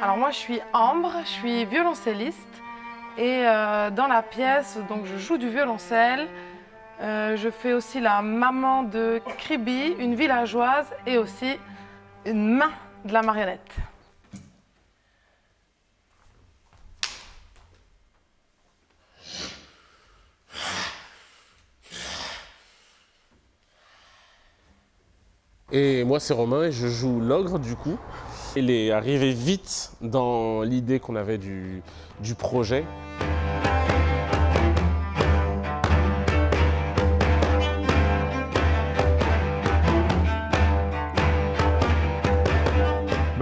Alors moi, je suis Ambre, je suis violoncelliste et dans la pièce, donc je joue du violoncelle. Je fais aussi la maman de Kribi, une villageoise, et aussi une main de la marionnette. Et moi, c'est Romain et je joue l'ogre du coup. Il est arrivé vite dans l'idée qu'on avait du projet.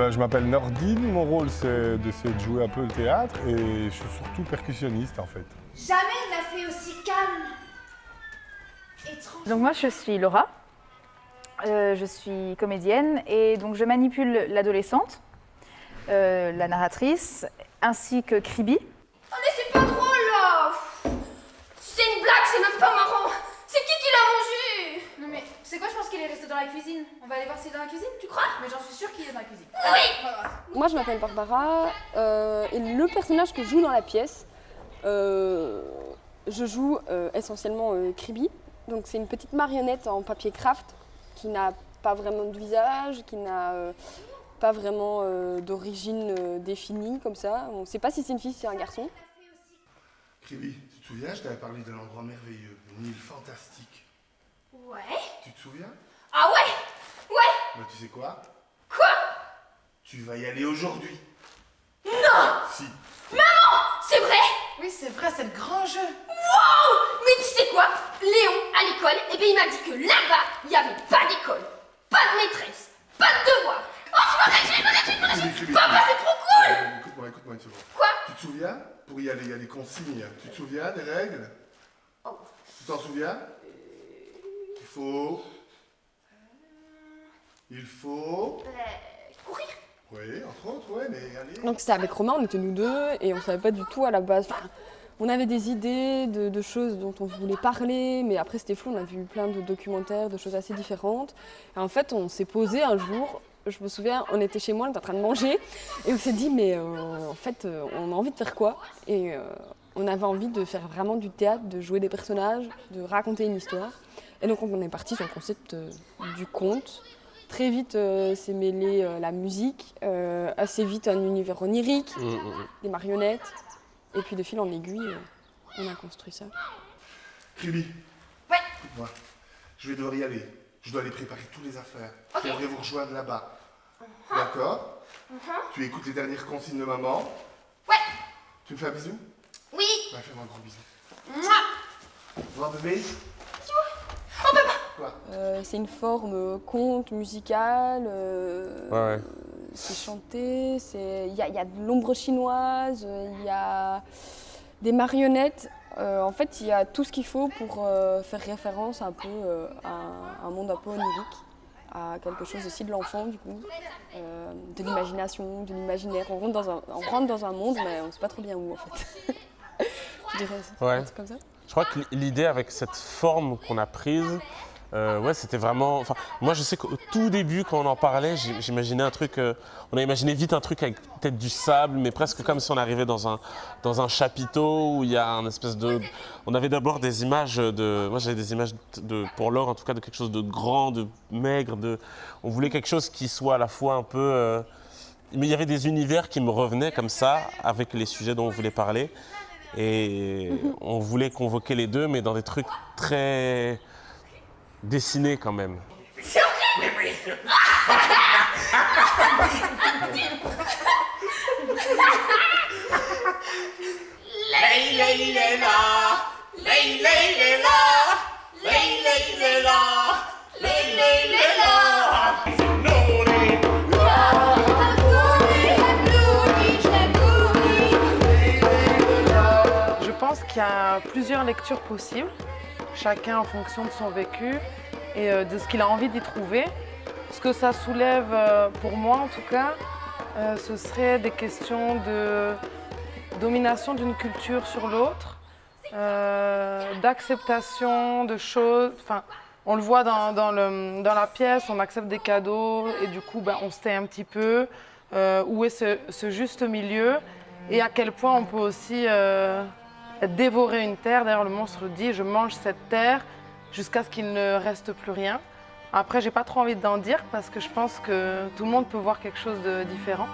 Je m'appelle Nordine, mon rôle c'est d'essayer de jouer un peu le théâtre et je suis surtout percussionniste en fait. Jamais il n'a fait aussi calme. Étrange. Donc moi je suis Laura, je suis comédienne et donc je manipule l'adolescente, la narratrice, ainsi que Kribi. Oh mais c'est pas drôle là. C'est une blague, c'est même pas marrant. C'est qui l'a mangé? Non mais, c'est quoi, je pense qu'il est resté dans la cuisine. On va aller voir s'il est dans la cuisine, tu crois? Mais j'en suis sûre qu'il est dans la cuisine. Oui. Moi, je m'appelle Barbara et le personnage que je joue dans la pièce, je joue essentiellement Kribi. Donc, c'est une petite marionnette en papier craft qui n'a pas vraiment de visage, qui n'a pas vraiment d'origine définie comme ça. On ne sait pas si c'est une fille, si c'est un garçon. Kribi, tu te souviens, je t'avais parlé d'un endroit merveilleux, une île fantastique. Ouais. Tu te souviens? Ah ouais. Ouais. Tu sais quoi? Quoi? Tu vas y aller aujourd'hui. Non. Si. Maman, c'est vrai? Oui, c'est vrai, c'est le grand jeu. Wow. Mais tu sais quoi? Léon, à l'école, il m'a dit que là-bas, il n'y avait pas d'école, pas de maîtresse, pas de devoir. Oh, je me réjouis. Papa, c'est trop cool. Écoute-moi une seconde. Quoi? Tu te souviens? Pour y aller, il y a des consignes. Tu te souviens des règles? Oh. Tu t'en souviens? Il faut... Courir. Oui, entre autres, ouais, mais allez. Donc, c'était avec Romain, on était nous deux et on ne savait pas du tout à la base. Enfin, on avait des idées de choses dont on voulait parler, mais après c'était flou, on a vu plein de documentaires, de choses assez différentes. Et en fait, on s'est posé un jour, je me souviens, on était chez moi, on était en train de manger, et on s'est dit, mais en fait, on a envie de faire quoi? Et on avait envie de faire vraiment du théâtre, de jouer des personnages, de raconter une histoire. Et donc on est parti sur le concept du conte. Très vite s'est mêlé la musique, assez vite un univers onirique, des marionnettes. Et puis de fil en aiguille, on a construit ça. Kribi. Ouais. Écoute-moi, je vais devoir y aller. Je dois aller préparer toutes les affaires. Ok. J'aimerais vous rejoindre là-bas. D'accord? Tu écoutes les dernières consignes de maman. Ouais. Tu me fais un bisou? Oui. Va faire un gros bisou. Moi. Au revoir bébé. Oh papa. Quoi? C'est une forme conte, musicale, Ouais. c'est chanté, il y a de l'ombre chinoise, il y a des marionnettes. En fait, il y a tout ce qu'il faut pour faire référence un peu à un monde un peu onirique, à quelque chose aussi de l'enfant du coup, de l'imagination, de l'imaginaire. On rentre dans un monde, mais on ne sait pas trop bien où en fait. Je dirais Ouais. un truc comme ça. Je crois que l'idée avec cette forme qu'on a prise, ouais, c'était vraiment... Enfin, moi, je sais qu'au tout début, quand on en parlait, j'imaginais un truc... on a imaginé vite un truc avec peut-être du sable, mais presque comme si on arrivait dans un chapiteau où il y a un espèce de... On avait d'abord des images de... Moi, j'avais des images pour Laure, en tout cas, de quelque chose de grand, de maigre, de... On voulait quelque chose qui soit à la fois un peu... Mais il y avait des univers qui me revenaient comme ça, avec les sujets dont on voulait parler. Et on voulait convoquer les deux, mais dans des trucs très dessinés quand même. C'est horrible. Leïla, il est là. Leïla, il est là. Leïla, il est là. Leïla, il est là. Je pense qu'il y a plusieurs lectures possibles, chacun en fonction de son vécu et de ce qu'il a envie d'y trouver. Ce que ça soulève, pour moi en tout cas, ce serait des questions de domination d'une culture sur l'autre, d'acceptation de choses. Enfin, on le voit dans la pièce, on accepte des cadeaux et du coup on se tait un petit peu. où est ce juste milieu et à quel point on peut aussi dévorer une terre. D'ailleurs, le monstre dit « je mange cette terre jusqu'à ce qu'il ne reste plus rien ». Après, j'ai pas trop envie d'en dire parce que je pense que tout le monde peut voir quelque chose de différent.